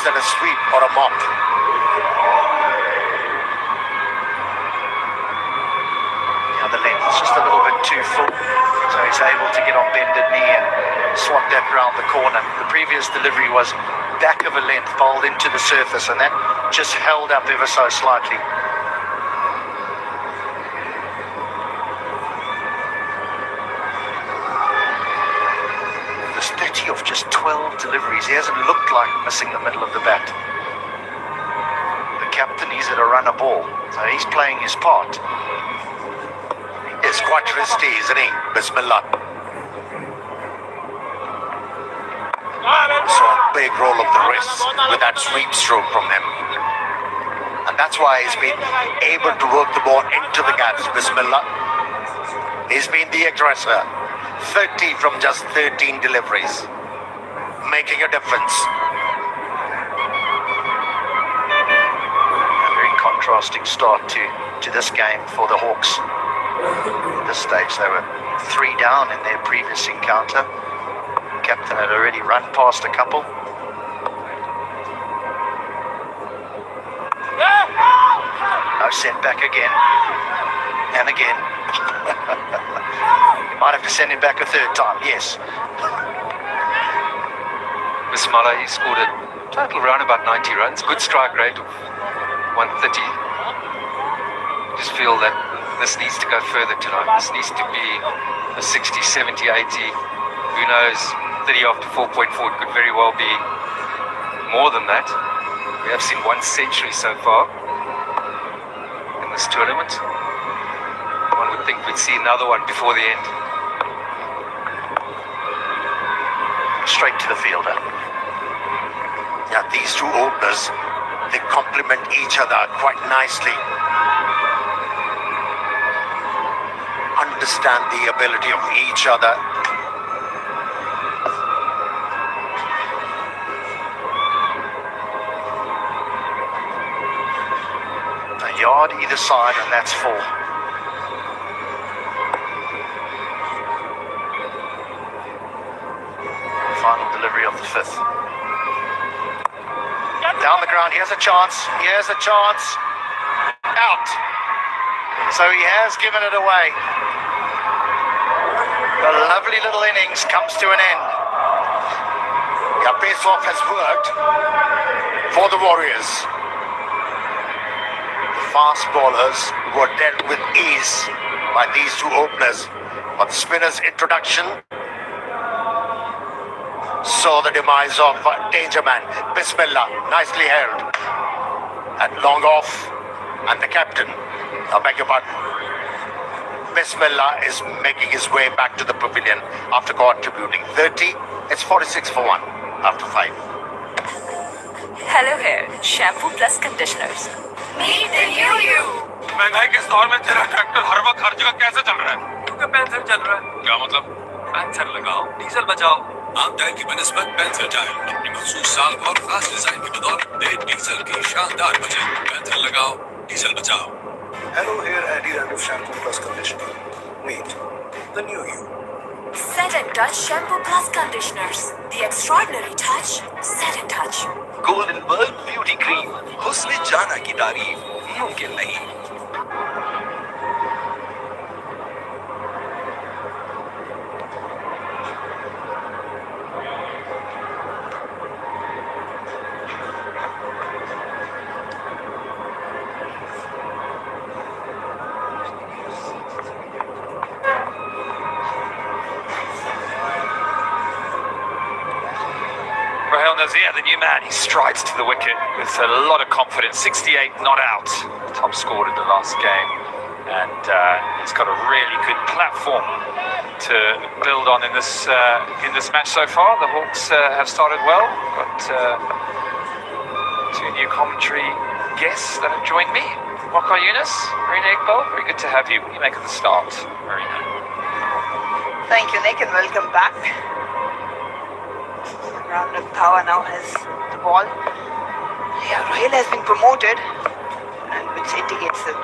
than a sweep or a mop. Yeah, the length is just a little bit too full, so he's able to get on bended knee and swat that round the corner. The previous delivery was back of a length, bowled into the surface, and that just held up ever so slightly. This 30 of just 12 deliveries, he hasn't looked like missing the middle of the bat. The captain, he's at a runner ball, so he's playing his part. He's quite risky, isn't he? Bismillah. So a big roll of the wrists with that sweep stroke from him. And that's why he's been able to work the ball into the gaps. Bismillah. He's been the aggressor. 30 from just 13 deliveries. Making a difference. A very contrasting start to this game for the Hawks. At this stage they were 3 down in their previous encounter. The captain had already run past a couple. Now sent back again and again. You might have to send him back a third time, yes. Bismillah, he scored a total around about 90 runs, good strike rate of 130. Just feel that this needs to go further tonight. This needs to be a 60, 70, 80. Who knows, 30 after 4.4, it could very well be more than that. We have seen 1 century so far in this tournament. One would think we'd see another one before the end. Straight to the fielder. Yeah, these two openers, they complement each other quite nicely. Understand the ability of each other. A yard either side, and that's 4. Final delivery of the 5th. Down the ground, here's a chance, here's a chance. Out. So he has given it away. A lovely little innings comes to an end. Yeah, pace-off has worked for the Warriors. The fast bowlers were dealt with ease by these two openers. But the spinner's introduction saw the demise of Danger Man. Bismillah, nicely held. And long off. And the captain, I beg your pardon, Bismillah is making his way back to the pavilion after contributing 30. It's 46 for 1 after 5. Hello hair, shampoo plus conditioners. Meet the new you. महंगाई के इस दौर में तेरा tractor हर वक्त हर जगह कैसे चल रहा है? क्योंकि पेंसिल चल रहा है। क्या मतलब? पेंसिल लगाओ, डीजल बचाओ। आम टायर की बनस्बत पेंसिल टायर अपनी मखसूस साल और खास डिजाइन की बदौलत दे डीजल की शानदार बचत। पेंसिल लगाओ, डीजल बचाओ। Hello here, anti-dandruff shampoo plus conditioner. Meet the new you. Set and Touch shampoo plus conditioners. The extraordinary touch, set and touch. Golden world beauty cream, हुस्न जाना की तारीफ मुमकिन नहीं। Nazir, the new man, he strides to the wicket with a lot of confidence. 68 not out, top scored in the last game, and he's got a really good platform to build on in this match so far. The Hawks have started well. Got 2 new commentary guests that have joined me. Wakar Yunus, Marina Iqbal, very good to have you. What do you make of the start, Marina? Thank you, Nick, and welcome back. Ramnath Dhawa now has the ball. Yeah, Rahil has been promoted, and which indicates that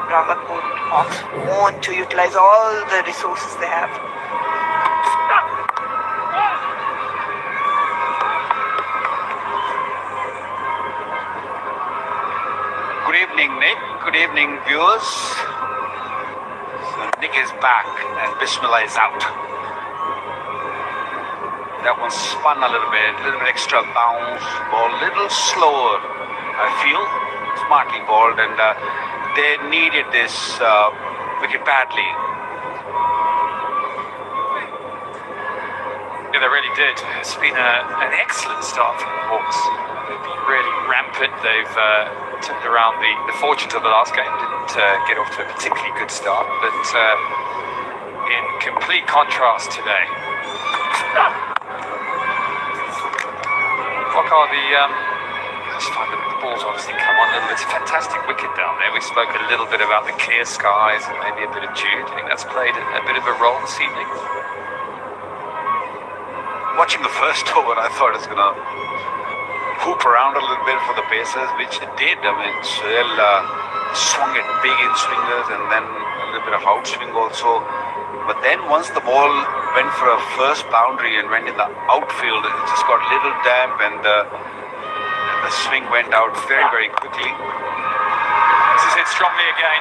Rawalkot Hawks want to utilize all the resources they have. Good evening, viewers. So Nick is back and Bismillah is out. That one spun a little bit extra bounce, ball a little slower, I feel. Smartly balled, and they needed this wicket badly. Yeah, they really did. It's been an excellent start from the Hawks. They've been really rampant. They've turned around the fortunes of the last game. Didn't get off to a particularly good start, but in complete contrast today. Wakar, I just find that the ball's obviously come on a little bit. It's a fantastic wicket down there. We spoke a little bit about the clear skies and maybe a bit of dew. Do you think that's played a bit of a role this evening? Watching the first over, I thought it's going to hoop around a little bit for the Pacers, which it did. I mean, Sohail swung it big in swingers and then a little bit of outswing also. But then once the ball went for a first boundary and went in the outfield, it just got a little damp, and the swing went out very, very quickly. This is hit strongly again.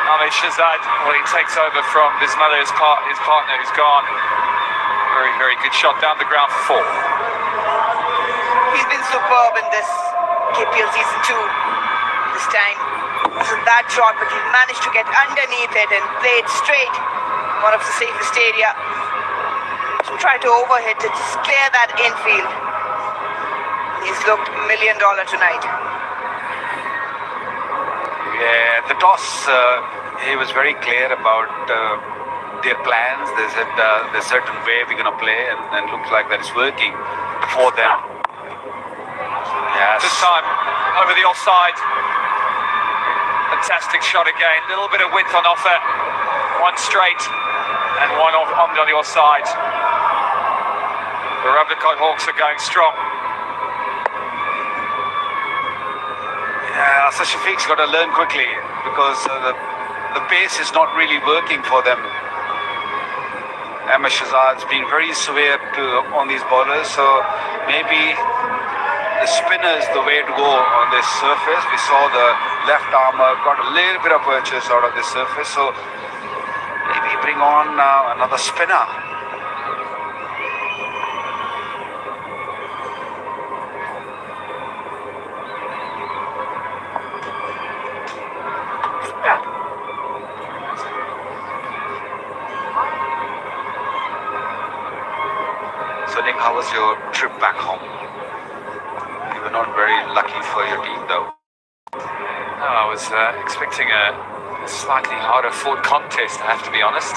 Ahmed Shahzad, well, he takes over from Bismillah, his partner who's gone. Very, very good shot down the ground for 4. He's been superb in this KPL season 2. This time wasn't that short, but he managed to get underneath it and play it straight. One of the safest area. So try to overhit it, just clear that infield. He's looked $1 million tonight. Yeah, the toss, he was very clear about their plans. They said there's a certain way we're going to play, and looks like that it's working for them. Yes. This time over the offside. Fantastic shot again. Little bit of width on offer. One straight and one on the offside. The rawalkot Hawks are going strong. Yeah, Asad Shafiq's got to learn quickly, because the pace is not really working for them. Ahmed Shahzad's been very severe on these bowlers, so maybe the spinner is the way to go on this surface. We saw the left armour got a little bit of purchase out of this surface, so maybe bring on another spinner. So Nick, how was your trip back home? You were not very lucky for your team, though. No, I was expecting a slightly harder fought contest, I have to be honest.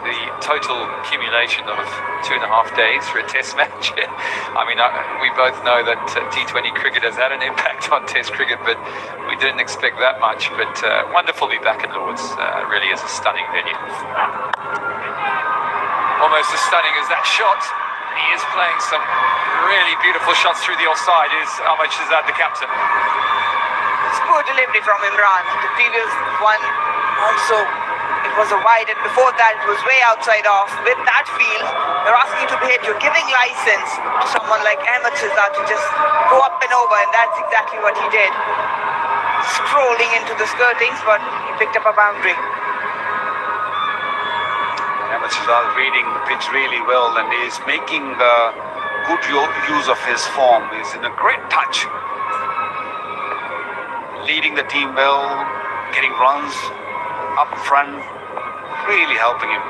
The total accumulation of 2.5 days for a test match. I mean, we both know that T20 cricket has had an impact on test cricket, but we didn't expect that much. But wonderful to be back in Lords. Really is a stunning venue. Almost as stunning as that shot. He is playing some really beautiful shots through the offside. Is Ahmed Shahzad the captain? It's poor delivery from Imran. The previous one also, it was a wide, and before that it was way outside off. With that field, they're asking to be hit. You're giving license to someone like Ahmed Shahzad to just go up and over, and that's exactly what he did. Scrolling into the skirtings, but he picked up a boundary. Ahmed Shahzad reading the pitch really well, and he's making good use of his form. He's in a great touch. Leading the team well, getting runs up front, really helping him.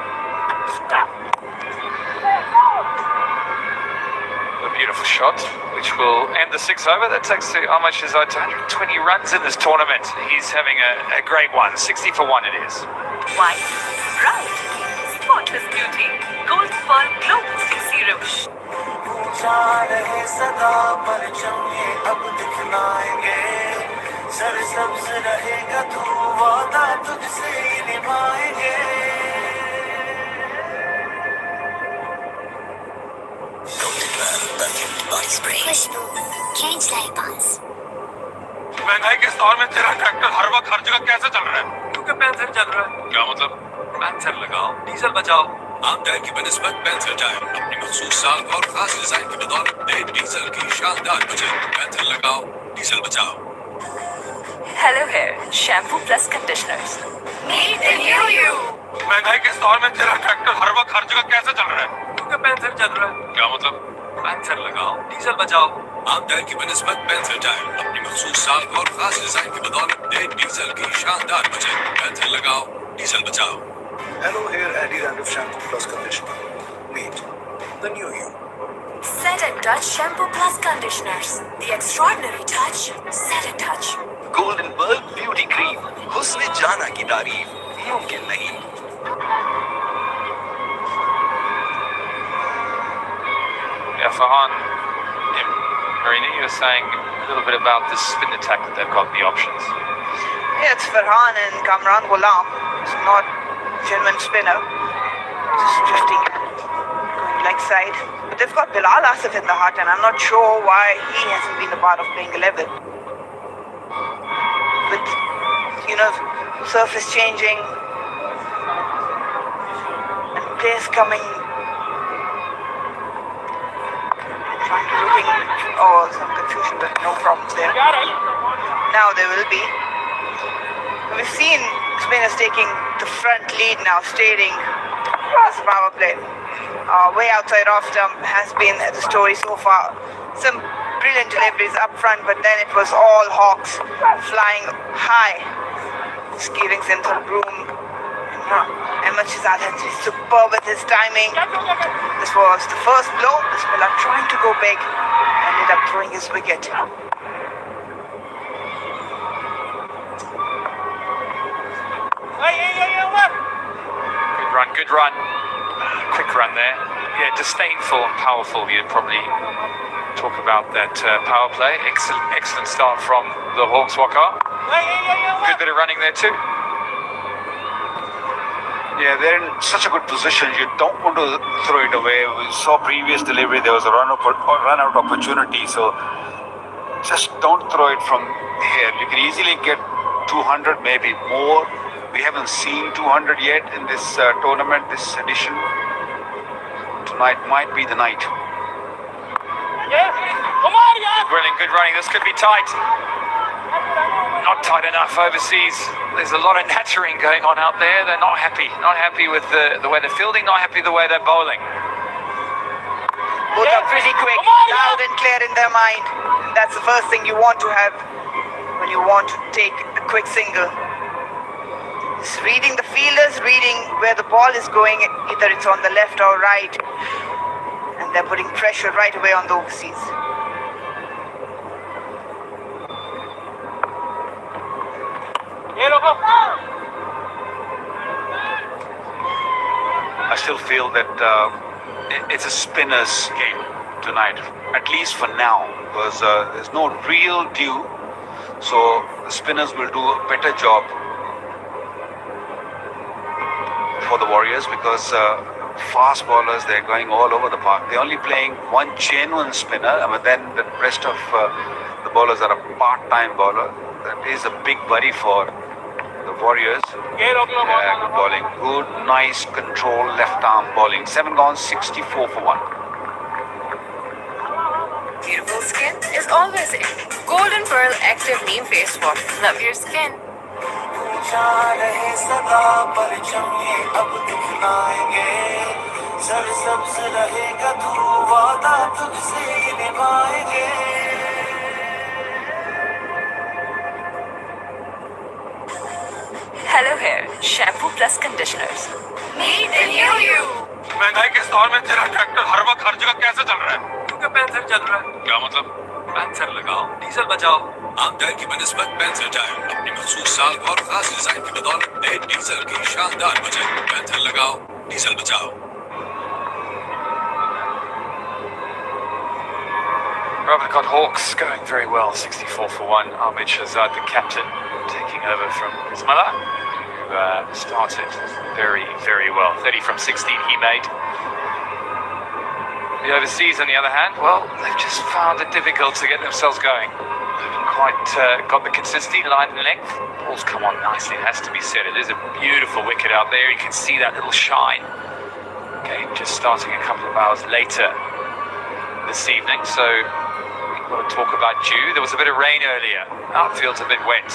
A beautiful shot, which will end the 6 over. That takes Ahmed Shahzad to 120 runs in this tournament. He's having a great one. 60 for 1 it is. White, bright, spotless beauty, gold for glow boosting serum. सरसब्ज रहेगा तू वादा तुझसे निभाएंगे खुशबू खींच लाए पास महंगाई के दौर में तेरा ट्रैक्टर हर वक्त हर जगह कैसे चल रहा है? क्योंकि पैंथर चल रहा है। क्या मतलब? पैंथर लगाओ, डीजल बचाओ। आम टायर की बनस्बत पैंथर टायर अपनी मखसूस साल और खास डिजाइन की बदौलत दे डीजल की शानदार बचत। पैंथर लगाओ, डीजल बचाओ। Hello hair, shampoo plus conditioners. Meet the new you. महंगाई के इस दौर में तेरा ट्रैक्टर हर वक्त हर जगह कैसे चल रहा है? क्योंकि पैंथर चल रहा है। क्या मतलब? पैंथर लगाओ, डीजल बचाओ। आम टायर की बनिस्बत पैंथर टायर अपनी मखसूस साल और खास डिजाइन की बदौलत नए डीजल की शानदार बचत। पैंथर लगाओ, डीजल बचाओ। Hello Hair Anti-Dandruff Shampoo Plus Conditioner. Meet the new you. Set and Touch shampoo plus conditioners. The extraordinary touch. Set and Touch. Goldenberg beauty cream, हुस्न जाना की तारीफ मुमकिन नहीं। Yeah, Farhan, Marina, you were saying a little bit about the spin attack that they've got, the options. Yeah, it's Farhan and Kamran Ghulam. It's not genuine spinner. Just drifting and going leg side. But they've got Bilal Asif in the heart, and I'm not sure why he hasn't been a part of playing 11. With, surface changing and players coming, trying to looking, some confusion, but no problems there. Now there will be. We've seen spinners taking the front lead now, stating across the power play. Way outside off stump has been the story so far. Some brilliant deliveries up front, but then it was all hawks flying high. Skeeting Sinthal Broom. Ahmed Shahzad has been superb with his timing. This was the first blow. Bismillah trying to go big. Ended up throwing his wicket. Good run. Quick run there. Yeah, disdainful and powerful. You'd probably talk about that power play. Excellent start from the Hawks, Waqar. Good bit of running there too. Yeah, they're in such a good position. You don't want to throw it away. We saw previous delivery, there was a run out opportunity. So just don't throw it from here. You can easily get 200, maybe more. We haven't seen 200 yet in this tournament, this edition. Tonight might be the night. Brilliant, good running. This could be tight. Not tight enough overseas. There's a lot of nattering going on out there. They're not happy. Not happy with the way they're fielding, not happy the way they're bowling. Both are pretty quick, loud and clear in their mind. And that's the first thing you want to have when you want to take a quick single. Just reading the fielders, reading where the ball is going, either it's on the left or right. And they're putting pressure right away on the overseas. I still feel that it's a spinner's game tonight, at least for now, because there's no real dew, so the spinners will do a better job for the Warriors, because fast bowlers, they're going all over the park. They're only playing one genuine spinner, and then the rest of the bowlers are a part-time bowler. That is a big worry for the Warriors. Yeah, good bowling. Good, nice control, left arm bowling. 7 gone, 64 for 1. Beautiful skin is always in. Golden Pearl Active Neem Face Wash. Love your skin. Hello hair, shampoo plus conditioners. Meet the new you. महंगाई के इस दौर में तेरा tractor हर वक्त हर जगह कैसे चल रहा है? क्योंकि पैंथर चल रहा है। क्या मतलब? पैंथर लगाओ, डीजल बचाओ। आम टायर की बनिस्बत पैंथर टायर अपनी मखसूस साल और खास डिजाइन की बदौलत नए डीजल की शानदार बचत। पैंथर लगाओ, डीजल बचाओ। Rawalkot Hawks going very well, 64 for 1. Ahmed Shahzad, the captain, taking over from Bismillah, who started very, very well. 30 from 16 he made. The overseas, on the other hand, well, they've just found it difficult to get themselves going. They haven't quite got the consistency, line and length. Ball's come on nicely, it has to be said. It is a beautiful wicket out there. You can see that little shine. Okay, just starting a couple of hours later this evening, so we've got to talk about dew. There was a bit of rain earlier. Outfield's a bit wet.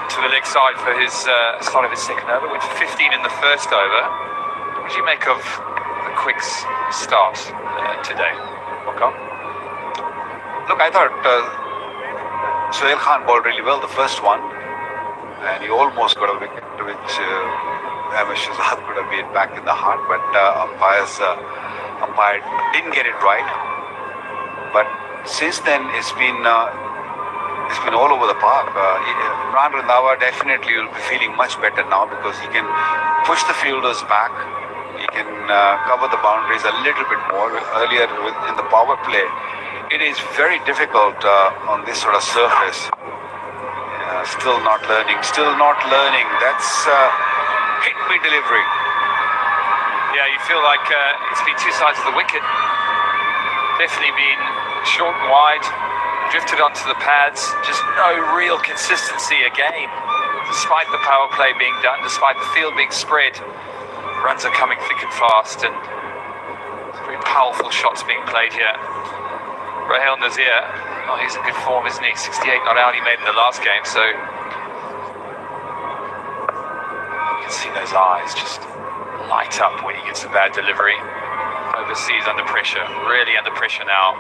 to the leg side for his start of his second over. Went for 15 in the first over. What did you make of the quick start today, Waka? Look, I thought Sohail Khan bowled really well the first one, and he almost got a wicket, which Ahmed Shahzad could have made back in the heart, but umpire didn't get it right. But since then, it's been all over the park. Imran Randhawa definitely will be feeling much better now because he can push the fielders back. He can cover the boundaries a little bit more. Earlier in the power play, it is very difficult on this sort of surface. Still not learning. That's hit me delivery. Yeah, you feel like it's been two sides of the wicket. Definitely been short and wide, drifted onto the pads, just no real consistency again. Despite the power play being done, despite the field being spread, runs are coming thick and fast, and very powerful shots being played here. Raheel Nazir, oh, he's in good form, isn't he? 68 not out he made in the last game, so you can see those eyes just light up when he gets a bad delivery. Overseas under pressure, really under pressure now.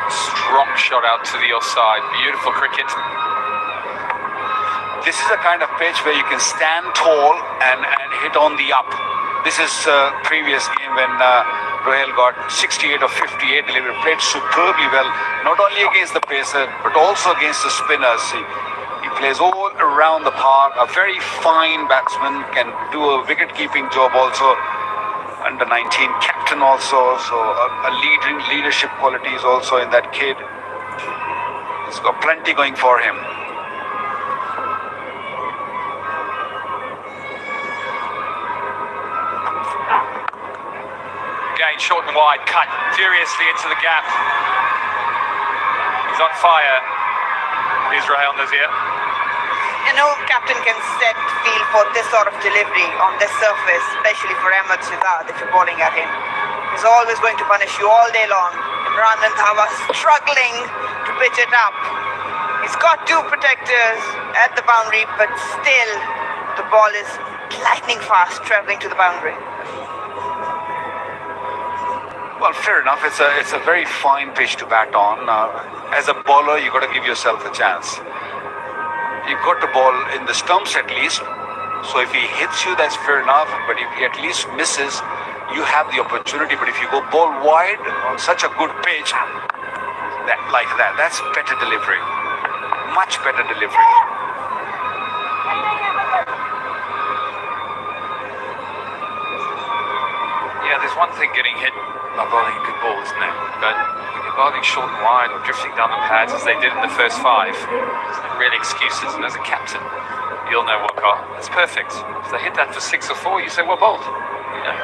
Strong shot out to the offside, beautiful cricket. This is a kind of pitch where you can stand tall and hit on the up. This is previous game when Raheel got 68 or 58 delivery, played superbly well, not only against the pacer but also against the spinners. He plays all around the park, a very fine batsman, can do a wicket-keeping job also, under 19 captain also, so a leadership qualities also in that kid. He's got plenty going for him. Again, short and wide, cut furiously into the gap. He's on fire, is Raheel Nazir. Captain can set feel for this sort of delivery on this surface, especially for Ahmed Shahzad if you're bowling at him. He's always going to punish you all day long. Imran Randhawa struggling to pitch it up. He's got two protectors at the boundary, but still the ball is lightning fast travelling to the boundary. Well, fair enough. It's a very fine pitch to bat on. As a bowler, you got to give yourself a chance. You've got the ball in the stumps at least. So if he hits you, that's fair enough. But if he at least misses, you have the opportunity. But if you go ball wide on such a good pitch, that's better delivery. Much better delivery. Yeah, there's one thing getting hit by bowling a good ball, isn't it? But when you're bowling short and wide or drifting down the pads as they did in the first five, there's no real excuses. And as a captain, you'll know Waka, that's perfect. If they hit that for 6 or 4, you say, well bowled.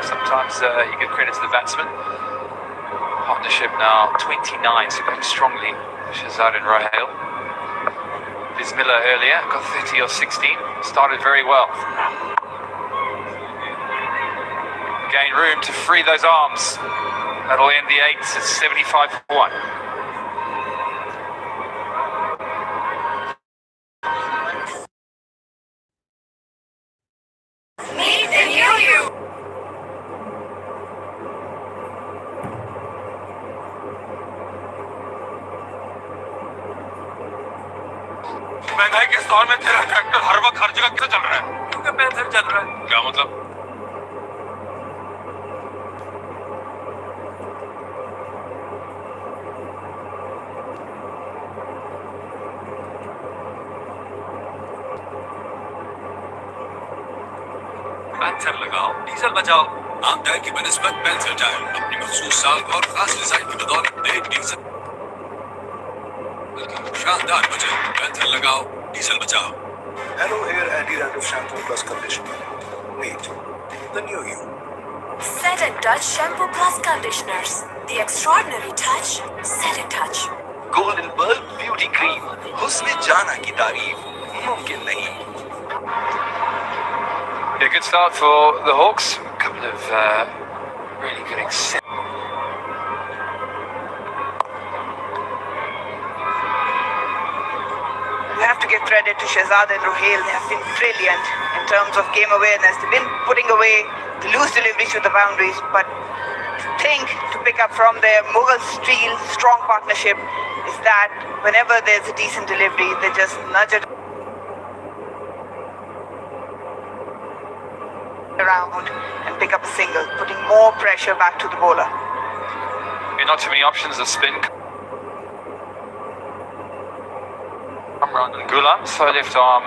Sometimes you give credit to the batsman. Partnership now 29, so going strongly. Shahzad and Raheel. Bismillah earlier, got 30 or 16, started very well. Gain room to free those arms. That'll end the 8th at 75-1. Meet the new you. महंगाई के इस दौर में तेरा tractor हर वक्त हर जगह क्यों चल रहा है? क्योंकि पैदल चल रहा है। क्या मतलब? पेंसिल लगाओ, डीजल बचाओ। आम टायर की बनिस्बत पेंसिल टायर अपनी मखसूस साल और खास डिजाइन की बदौलत एक डीजल शानदार बचे। पेंसिल लगाओ, डीजल बचाओ। Hello Hair Anti-Dandruff Shampoo Plus Conditioner. Meet the new you. Set and Touch Shampoo Plus Conditioners. The extraordinary touch, set and touch. Golden bulb beauty cream, हुस्न जाना की तारीफ मुमकिन नहीं। Yeah, good start for the Hawks. A couple of really good give credit to Shehzad and Ruhail. They have been brilliant in terms of game awareness. They've been putting away the loose deliveries to the boundaries, but the thing to pick up from their Mughal Steel strong partnership is that whenever there's a decent delivery, they just nudge it around and pick up a single, putting more pressure back to the bowler. Not too many options of spin. Kamran and Gulam, so left arm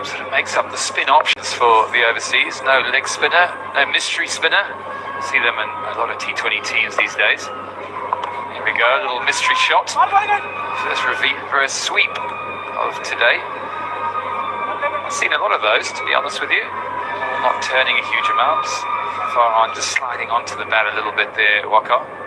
sort of makes up the spin options for the overseas. No leg spinner, no mystery spinner. See them in a lot of T20 teams these days. Here we go, a little mystery shot. First reverse sweep of today. I've seen a lot of those, to be honest with you. Not turning a huge amount. Farhan just sliding onto the bat a little bit there, Waka.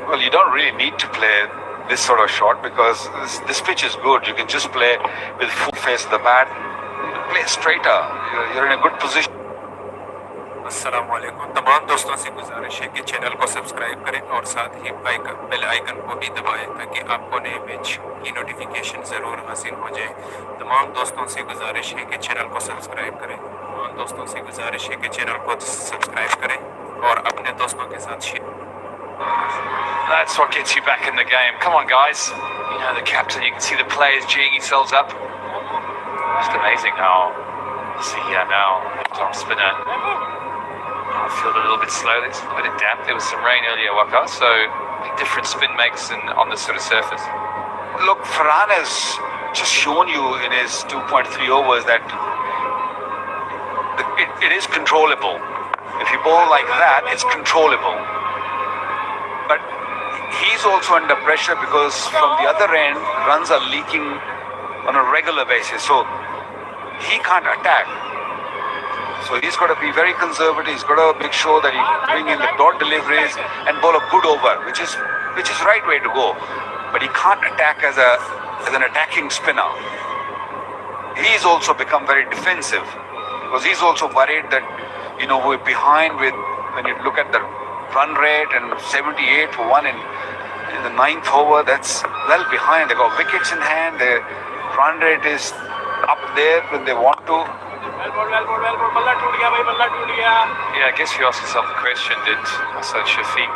Well, you don't really need to play this sort of shot because this pitch is good. You can just play with full face of the bat. Play straighter. You're in a good position. अस्सलाम वालेकुम तमाम दोस्तों से गुजारिश है कि channel को subscribe करें और साथ ही बेल आइकन को भी दबाएं ताकि आपको नए मैच की नोटिफिकेशन ज़रूर हासिल हो जाए। तमाम दोस्तों से गुजारिश है कि चैनल को सब्सक्राइब करें। तमाम दोस्तों से गुजारिश है कि चैनल को सब्सक्राइब करें और अपने दोस्तों के साथ share. That's what gets you back in the game. Come on, guys. You know the captain. You can see the players geeing themselves up. Just amazing how. See here now, top spinner. I feel a little bit slow. It's a bit damp. There was some rain earlier, Waka. So different spin makes on this sort of surface. Look, Farhan has just shown you in his 2.3 overs that it is controllable. If you bowl like that, it's controllable. But he's also under pressure because from the other end, runs are leaking on a regular basis. So he can't attack. So he's got to be very conservative. He's got to make sure that he bring in the dot deliveries and bowl a good over, which is right way to go. But he can't attack as an attacking spinner. He's also become very defensive because he's also worried that we're behind with when you look at the run rate and 78 for one in the ninth over. That's well behind. They got wickets in hand. The run rate is up there when they want to. Yeah, I guess you ask yourself the question, did Hassan Shafiq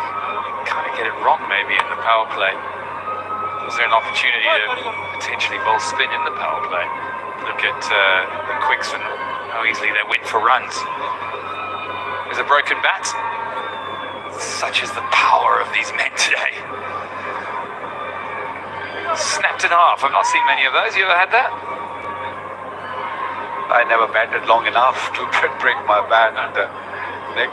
kind of get it wrong maybe in the power play? Was there an opportunity to potentially bowl spin in the power play? Look at the quicks and how easily they win for runs. There's a broken bat. Such is the power of these men today. Snapped in half. I've not seen many of those. You ever had that? I never batted long enough to break my bat, Nick.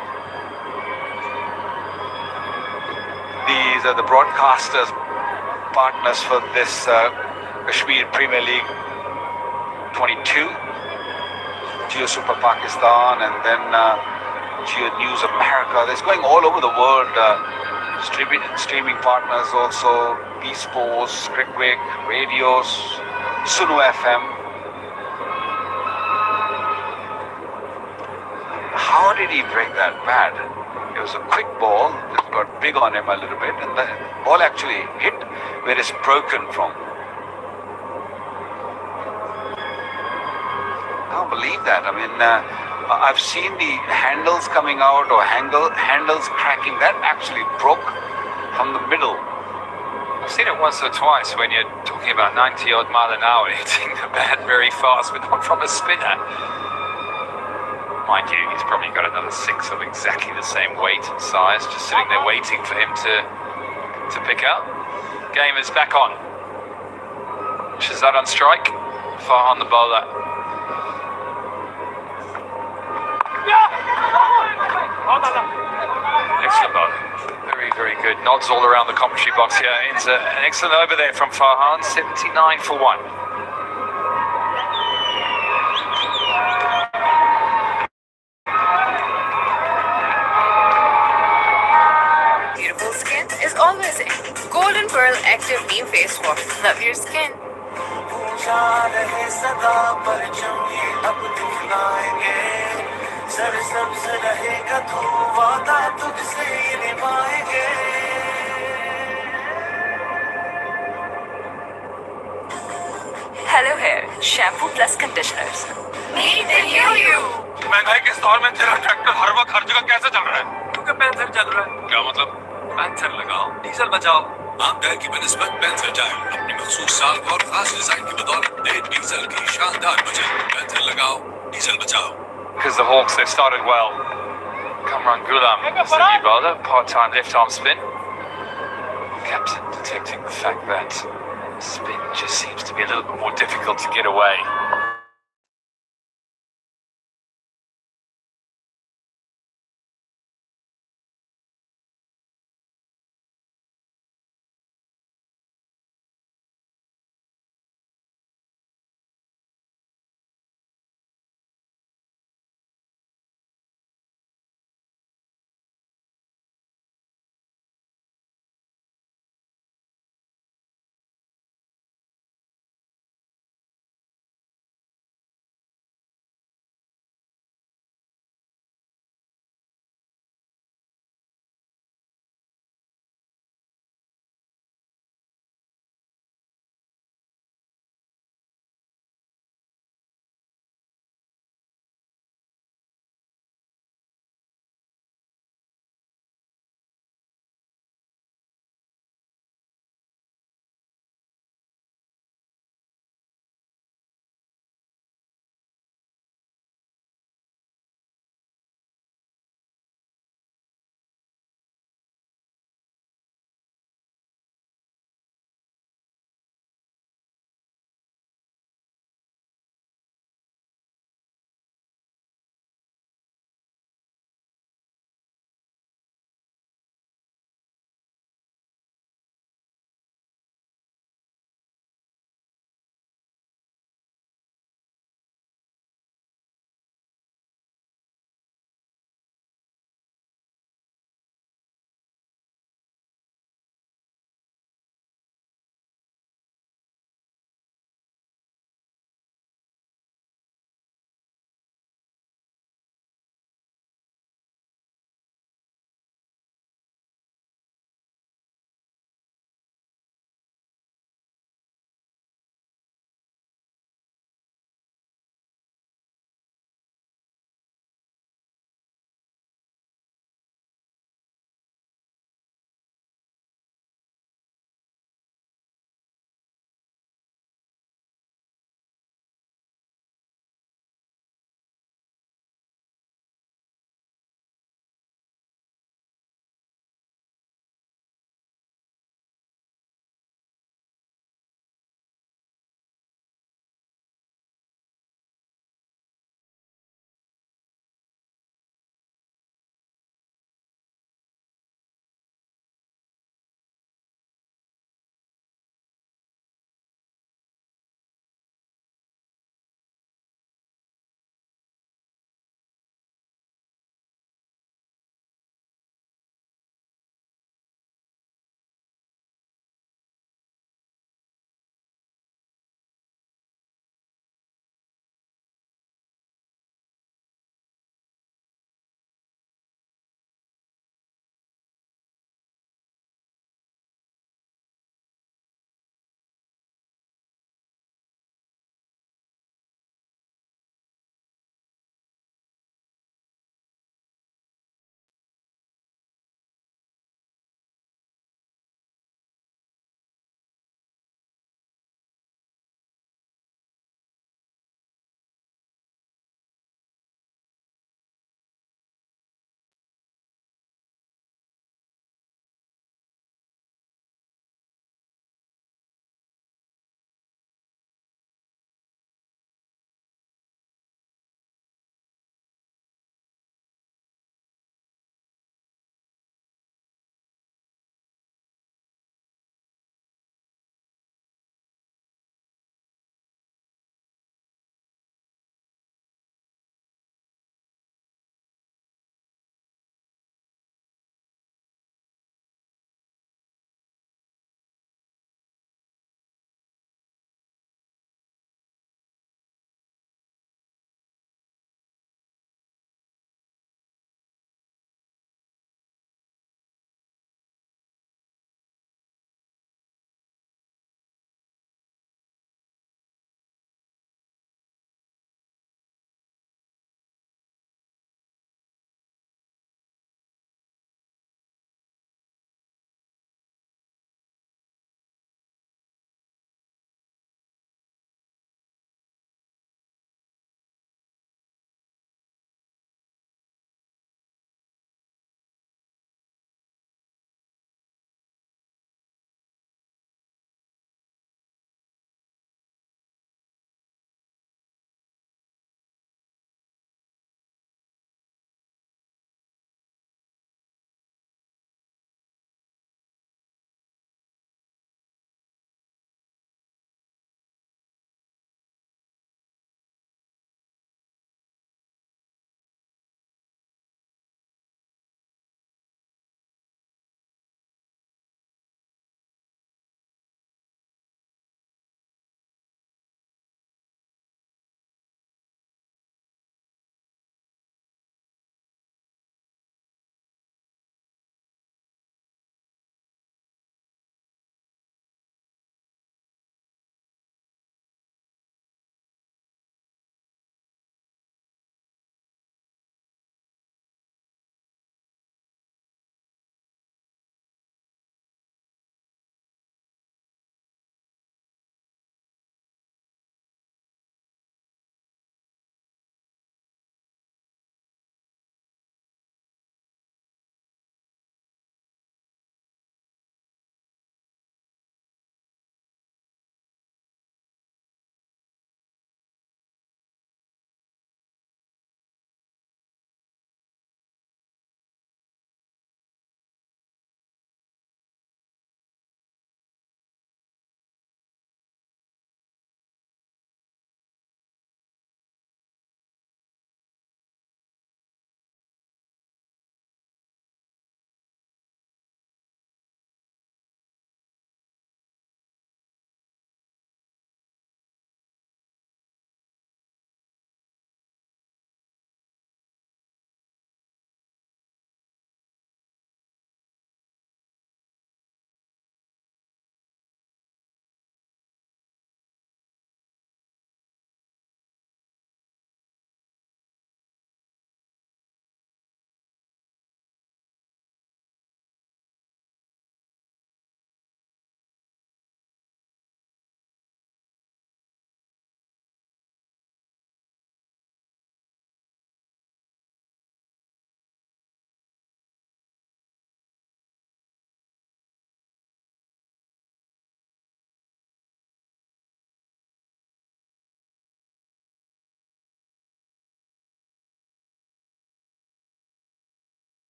These are the broadcasters, partners for this Kashmir Premier League 22, Jio Super Pakistan, and then Jio News America. It's going all over the world. Streaming partners also, B Sports, Crickwick, Radios, Sunu FM. How did he break that bat? It was a quick ball. It got big on him a little bit, and the ball actually hit where it's broken from. I can't believe that. I mean, I've seen the handles coming out or handles cracking. That actually broke from the middle. I've seen it once or twice when you're talking about 90 odd mile an hour hitting the bat very fast, but not from a spinner. Mind you, he's probably got another 6 of exactly the same weight and size, just sitting there waiting for him to pick up. Game is back on. Shehzad on strike, Farhan the bowler. Excellent bowling. Very, very good. Nods all around the commentary box here. It's an excellent over there from Farhan, 79 for 1. Beautiful skin is always in. Golden Pearl Active Neem Face Wash. Love your skin. सरसब्ज रहेगा तू वादा तुझसे निभाएंगे shampoo plus conditioners. Meet the new you. महंगाई के इस दौर में तेरा ट्रैक्टर हर वक्त हर जगह कैसे चल रहा है? क्योंकि पैंथर चल रहा है। क्या मतलब? पैंथर लगाओ, डीजल बचाओ। आम टायर की बनिस्बत पैंथर टायर अपनी मखसूस साल और खास डिजाइन की बदौलत नए डीजल की शानदार बचत। पैंथर लगाओ, डीजल बचाओ। Because the Hawks, they've started well. Kamran Gulam is the new bowler, part-time left-arm spin. Captain detecting the fact that spin just seems to be a little bit more difficult to get away.